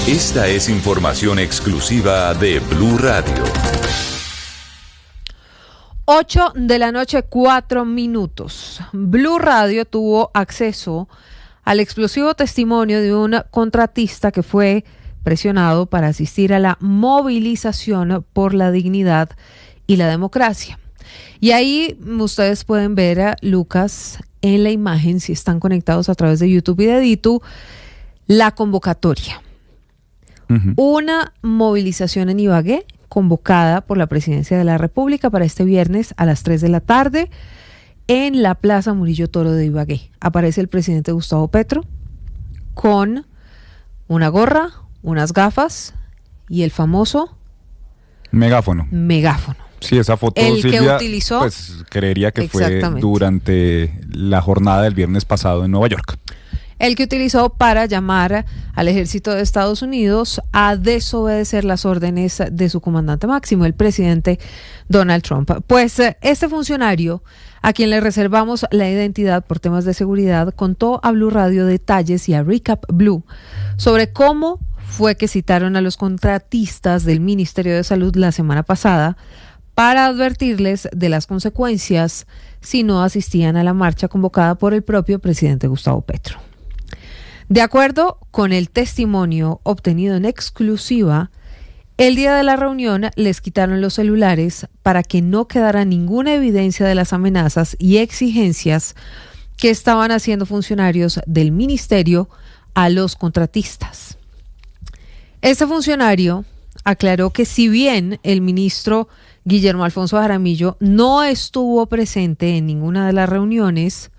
Esta es información exclusiva de Blue Radio. 8:04 p.m. Blue Radio tuvo acceso al explosivo testimonio de un contratista que fue presionado para asistir a la movilización por la dignidad y la democracia. Y ahí ustedes pueden ver a Lucas en la imagen, si están conectados a través de YouTube y de Ditu, la convocatoria. Una movilización en Ibagué convocada por la Presidencia de la República para este viernes a las 3 de la tarde en la Plaza Murillo Toro de Ibagué. Aparece el presidente Gustavo Petro con una gorra, unas gafas y el famoso megáfono. Sí, esa foto, el Silvia, que utilizó, pues creería que fue durante la jornada del viernes pasado en Nueva York. El que utilizó para llamar al ejército de Estados Unidos a desobedecer las órdenes de su comandante máximo, el presidente Donald Trump. Pues este funcionario, a quien le reservamos la identidad por temas de seguridad, contó a Blue Radio detalles y a Recap Blue sobre cómo fue que citaron a los contratistas del Ministerio de Salud la semana pasada para advertirles de las consecuencias si no asistían a la marcha convocada por el propio presidente Gustavo Petro. De acuerdo con el testimonio obtenido en exclusiva, el día de la reunión les quitaron los celulares para que no quedara ninguna evidencia de las amenazas y exigencias que estaban haciendo funcionarios del ministerio a los contratistas. Este funcionario aclaró que si bien el ministro Guillermo Alfonso Jaramillo no estuvo presente en ninguna de las reuniones,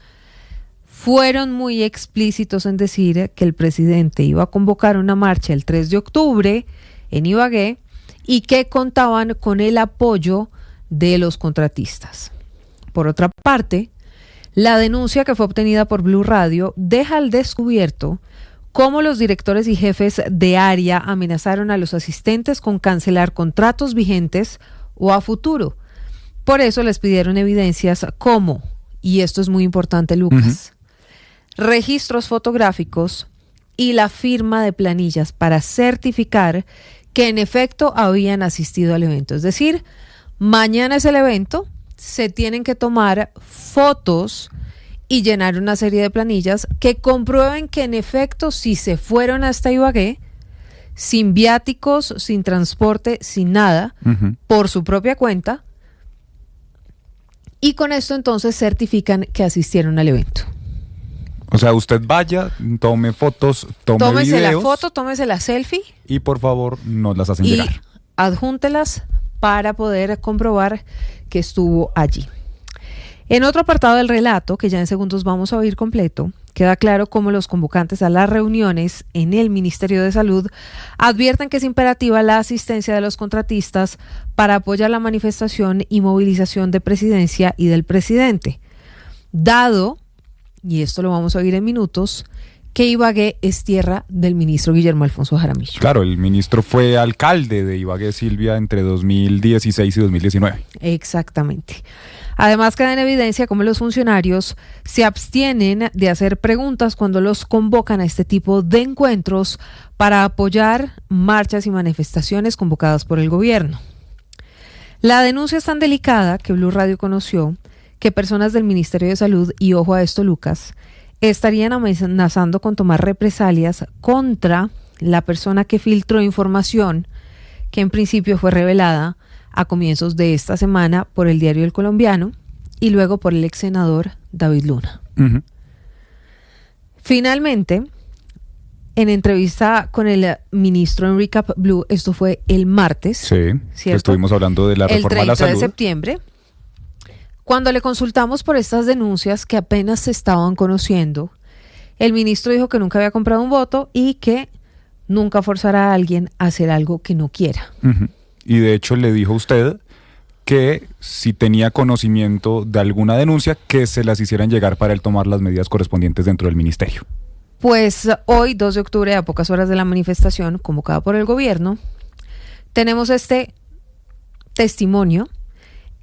fueron muy explícitos en decir que el presidente iba a convocar una marcha el 3 de octubre en Ibagué y que contaban con el apoyo de los contratistas. Por otra parte, la denuncia que fue obtenida por Blue Radio deja al descubierto cómo los directores y jefes de área amenazaron a los asistentes con cancelar contratos vigentes o a futuro. Por eso les pidieron evidencias como, y esto es muy importante, Lucas, registros fotográficos y la firma de planillas para certificar que en efecto habían asistido al evento. Es decir, mañana es el evento, se tienen que tomar fotos y llenar una serie de planillas que comprueben que en efecto si se fueron hasta Ibagué, sin viáticos, sin transporte, sin nada, por su propia cuenta, y con esto entonces certifican que asistieron al evento. O sea, usted vaya, tome fotos, tómese videos, la foto, tómese la selfie y por favor nos las hacen llegar. Y adjúntelas para poder comprobar que estuvo allí. En otro apartado del relato, que ya en segundos vamos a oír completo, queda claro cómo los convocantes a las reuniones en el Ministerio de Salud advierten que es imperativa la asistencia de los contratistas para apoyar la manifestación y movilización de presidencia y del presidente, dado, y esto lo vamos a oír en minutos, que Ibagué es tierra del ministro Guillermo Alfonso Jaramillo. Claro, el ministro fue alcalde de Ibagué, Silvia, entre 2016 y 2019. Exactamente. Además, queda en evidencia cómo los funcionarios se abstienen de hacer preguntas cuando los convocan a este tipo de encuentros para apoyar marchas y manifestaciones convocadas por el gobierno. La denuncia es tan delicada que Blue Radio conoció que personas del Ministerio de Salud, y ojo a esto, Lucas, estarían amenazando con tomar represalias contra la persona que filtró información que en principio fue revelada a comienzos de esta semana por el diario El Colombiano y luego por el ex senador David Luna. Finalmente, en entrevista con el ministro en Recap Blue, esto fue el martes, sí, estuvimos hablando de la reforma a la salud. El 30 de septiembre, cuando le consultamos por estas denuncias que apenas se estaban conociendo, el ministro dijo que nunca había comprado un voto y que nunca forzará a alguien a hacer algo que no quiera. Y de hecho le dijo a usted que si tenía conocimiento de alguna denuncia, que se las hicieran llegar para él tomar las medidas correspondientes dentro del ministerio. Pues hoy, 2 de octubre, a pocas horas de la manifestación convocada por el gobierno, tenemos este testimonio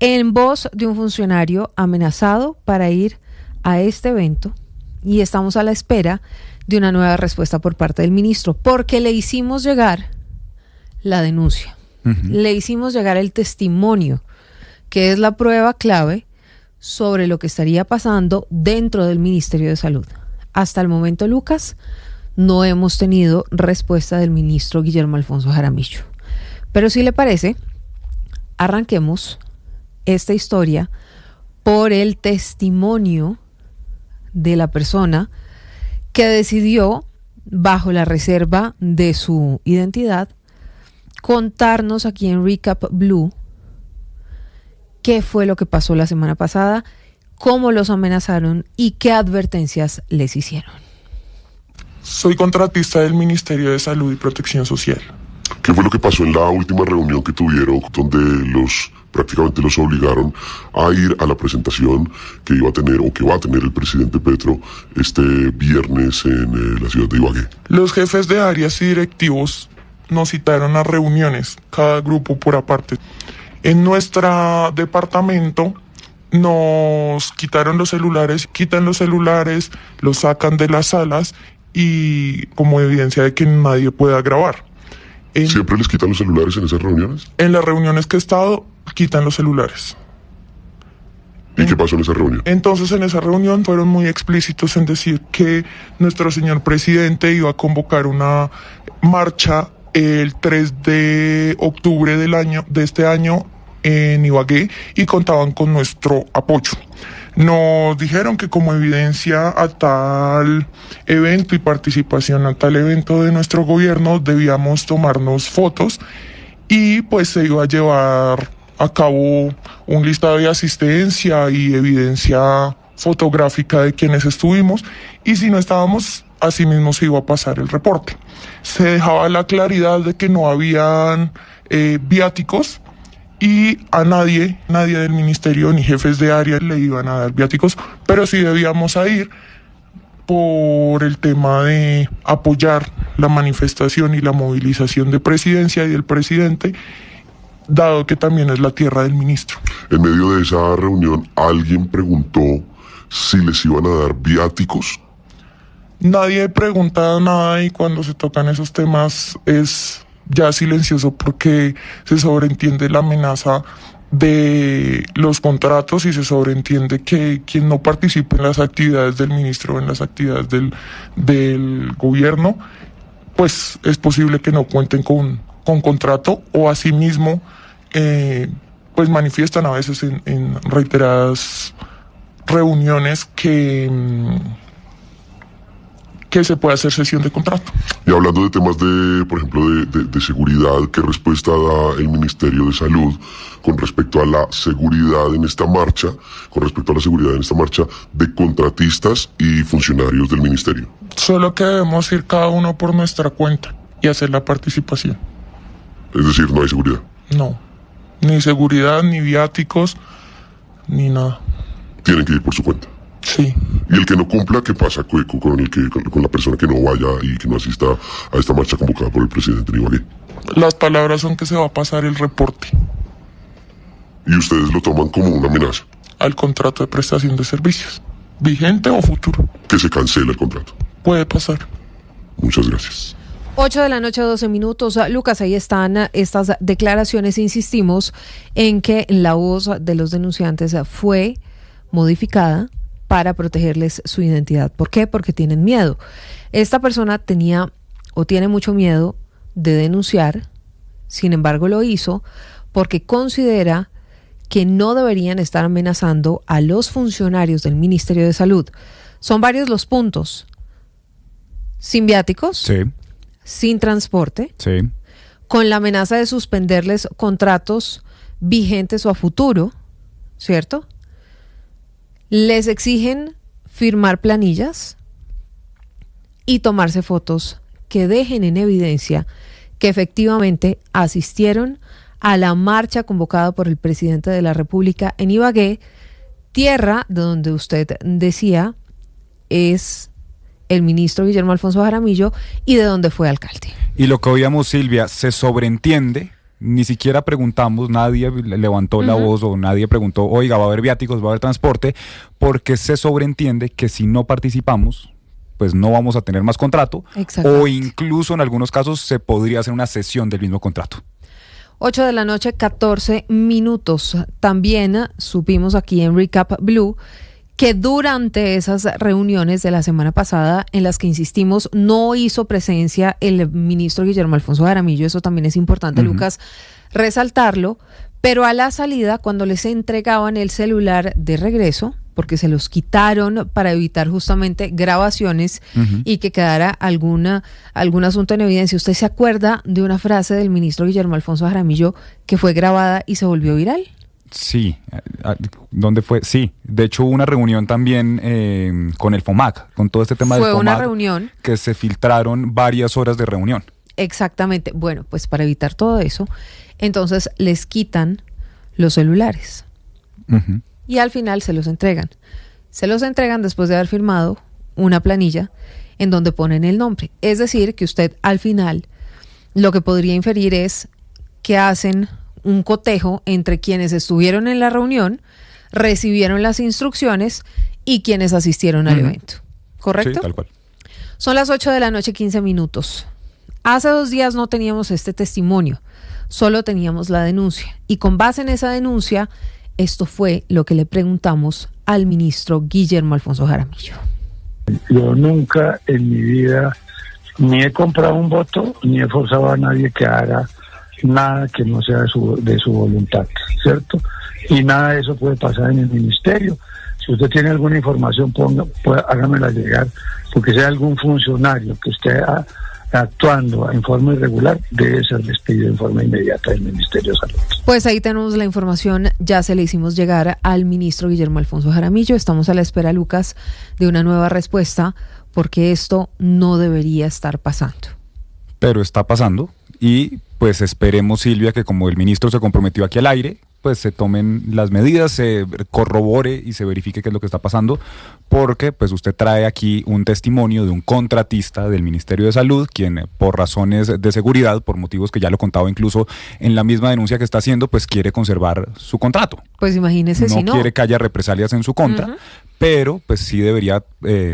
en voz de un funcionario amenazado para ir a este evento, y estamos a la espera de una nueva respuesta por parte del ministro, porque le hicimos llegar la denuncia, le hicimos llegar el testimonio, que es la prueba clave sobre lo que estaría pasando dentro del Ministerio de Salud. Hasta el momento, Lucas, no hemos tenido respuesta del ministro Guillermo Alfonso Jaramillo. Pero si le parece, arranquemos esta historia por el testimonio de la persona que decidió, bajo la reserva de su identidad, contarnos aquí en Recap Blue qué fue lo que pasó la semana pasada, cómo los amenazaron y qué advertencias les hicieron. Soy contratista del Ministerio de Salud y Protección Social. ¿Qué fue lo que pasó en la última reunión que tuvieron, donde prácticamente los obligaron a ir a la presentación que iba a tener o que va a tener el presidente Petro este viernes en la ciudad de Ibagué? Los jefes de áreas y directivos nos citaron a reuniones, cada grupo por aparte. En nuestro departamento nos quitaron los celulares, los sacan de las salas y como evidencia de que nadie pueda grabar. ¿Siempre les quitan los celulares en esas reuniones? En las reuniones que he estado, quitan los celulares. ¿Y qué pasó en esa reunión? Entonces, en esa reunión fueron muy explícitos en decir que nuestro señor presidente iba a convocar una marcha el 3 de octubre de este año en Ibagué y contaban con nuestro apoyo. Nos dijeron que como evidencia a tal evento y participación a tal evento de nuestro gobierno debíamos tomarnos fotos y pues se iba a llevar a cabo un listado de asistencia y evidencia fotográfica de quienes estuvimos y si no estábamos, asimismo se iba a pasar el reporte. Se dejaba la claridad de que no habían viáticos y a nadie del ministerio ni jefes de área le iban a dar viáticos, pero sí debíamos ir por el tema de apoyar la manifestación y la movilización de presidencia y del presidente, dado que también es la tierra del ministro. En medio de esa reunión, ¿alguien preguntó si les iban a dar viáticos? Nadie pregunta nada y cuando se tocan esos temas es ya silencioso porque se sobreentiende la amenaza de los contratos y se sobreentiende que quien no participe en las actividades del ministro o en las actividades del gobierno, pues es posible que no cuenten con contrato o asimismo pues manifiestan a veces en reiteradas reuniones que se puede hacer cesión de contrato. Y hablando de temas por ejemplo, de seguridad, ¿qué respuesta da el Ministerio de Salud con respecto a la seguridad en esta marcha, de contratistas y funcionarios del ministerio? Solo que debemos ir cada uno por nuestra cuenta y hacer la participación. Es decir, no hay seguridad. No, ni seguridad, ni viáticos, ni nada. Tienen que ir por su cuenta. Sí. ¿Y el que no cumpla, qué pasa con la persona que no vaya y que no asista a esta marcha convocada por el presidente en Ibagué? Las palabras son que se va a pasar el reporte. ¿Y ustedes lo toman como una amenaza? Al contrato de prestación de servicios, vigente o futuro. Que se cancele el contrato. Puede pasar. Muchas gracias. 8 de la noche, 12 minutos. Lucas, ahí están estas declaraciones. Insistimos en que la voz de los denunciantes fue modificada para protegerles su identidad. ¿Por qué? Porque tienen miedo. Esta persona tenía o tiene mucho miedo de denunciar, sin embargo lo hizo porque considera que no deberían estar amenazando a los funcionarios del Ministerio de Salud. Son varios los puntos. Sin viáticos, Sí, sin transporte, sí. con la amenaza de suspenderles contratos vigentes o a futuro, ¿cierto? Les exigen firmar planillas y tomarse fotos que dejen en evidencia que efectivamente asistieron a la marcha convocada por el presidente de la República en Ibagué, tierra de donde usted decía es el ministro Guillermo Alfonso Jaramillo y de donde fue alcalde. Y lo que oíamos, Silvia, se sobreentiende, ni siquiera preguntamos, nadie levantó la voz o nadie preguntó, oiga, va a haber viáticos, va a haber transporte, porque se sobreentiende que si no participamos, pues no vamos a tener más contrato, Exactamente. o incluso en algunos casos se podría hacer una cesión del mismo contrato. 8 de la noche, 14 minutos. También supimos aquí en Recap Blue que durante esas reuniones de la semana pasada, en las que insistimos, no hizo presencia el ministro Guillermo Alfonso Jaramillo. Eso también es importante, Lucas, resaltarlo. Pero a la salida, cuando les entregaban el celular de regreso, porque se los quitaron para evitar justamente grabaciones y que quedara algún asunto en evidencia. ¿Usted se acuerda de una frase del ministro Guillermo Alfonso Jaramillo que fue grabada y se volvió viral? Sí, ¿dónde fue? Sí, de hecho hubo una reunión también con el FOMAC, con todo este tema del FOMAC. Fue una reunión que se filtraron varias horas de reunión. Exactamente. Bueno, pues para evitar todo eso, entonces les quitan los celulares. Y al final se los entregan. Se los entregan después de haber firmado una planilla en donde ponen el nombre. Es decir, que usted al final lo que podría inferir es que hacen un cotejo entre quienes estuvieron en la reunión, recibieron las instrucciones y quienes asistieron al evento. ¿Correcto? Sí, tal cual. Son las 8 de la noche, 15 minutos. Hace 2 días no teníamos este testimonio, solo teníamos la denuncia. Y con base en esa denuncia, esto fue lo que le preguntamos al ministro Guillermo Alfonso Jaramillo. Yo nunca en mi vida ni he comprado un voto, ni he forzado a nadie que haga nada que no sea de su voluntad, ¿cierto? Y nada de eso puede pasar en el ministerio. Si usted tiene alguna información, hágamela llegar, porque sea algún funcionario que esté actuando en forma irregular, debe ser despedido en forma inmediata del Ministerio de Salud. Pues ahí tenemos la información, ya se le hicimos llegar al ministro Guillermo Alfonso Jaramillo. Estamos a la espera, Lucas, de una nueva respuesta, porque esto no debería estar pasando. Pero está pasando y pues esperemos, Silvia, que como el ministro se comprometió aquí al aire, pues se tomen las medidas, se corrobore y se verifique qué es lo que está pasando, porque pues usted trae aquí un testimonio de un contratista del Ministerio de Salud, quien por razones de seguridad, por motivos que ya lo contaba incluso en la misma denuncia que está haciendo, pues quiere conservar su contrato. Pues imagínese si no. No quiere que haya represalias en su contra, pero pues sí debería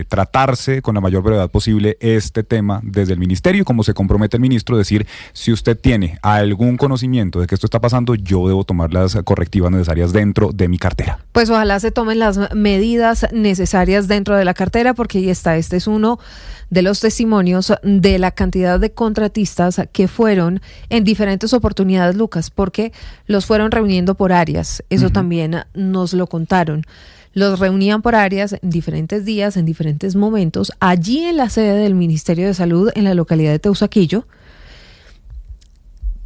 tratarse con la mayor brevedad posible este tema desde el ministerio, como se compromete el ministro, decir, si usted tiene algún conocimiento de que esto está pasando, yo debo tomar las correctivas necesarias dentro de mi cartera. Pues ojalá se tomen las medidas necesarias dentro de la cartera, porque ahí está, este es uno de los testimonios de la cantidad de contratistas que fueron en diferentes oportunidades, Lucas, porque los fueron reuniendo por áreas, eso también nos lo contaron. Los reunían por áreas en diferentes días, en diferentes momentos, allí en la sede del Ministerio de Salud, en la localidad de Teusaquillo,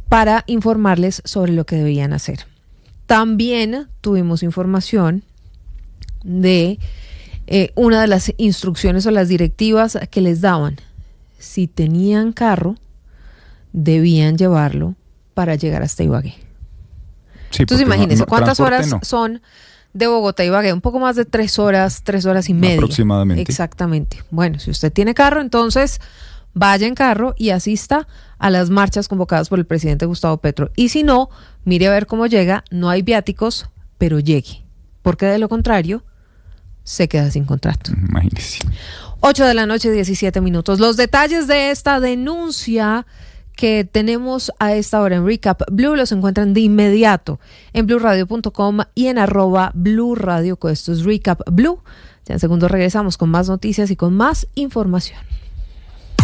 para informarles sobre lo que debían hacer. También tuvimos información de una de las instrucciones o las directivas que les daban. Si tenían carro, debían llevarlo para llegar hasta Ibagué. Sí, entonces imagínense, ¿cuántas horas no son de Bogotá a Ibagué? Un poco más de 3 horas y media. Aproximadamente. Exactamente. Bueno, si usted tiene carro, entonces vaya en carro y asista a las marchas convocadas por el presidente Gustavo Petro. Y si no, mire a ver cómo llega. No hay viáticos, pero llegue. Porque de lo contrario, se queda sin contrato. Imagínese. 8 de la noche, 17 minutos. Los detalles de esta denuncia que tenemos a esta hora en Recap Blue los encuentran de inmediato en bluradio.com y en @bluradio. Esto es Recap Blue. Ya en segundos regresamos con más noticias y con más información.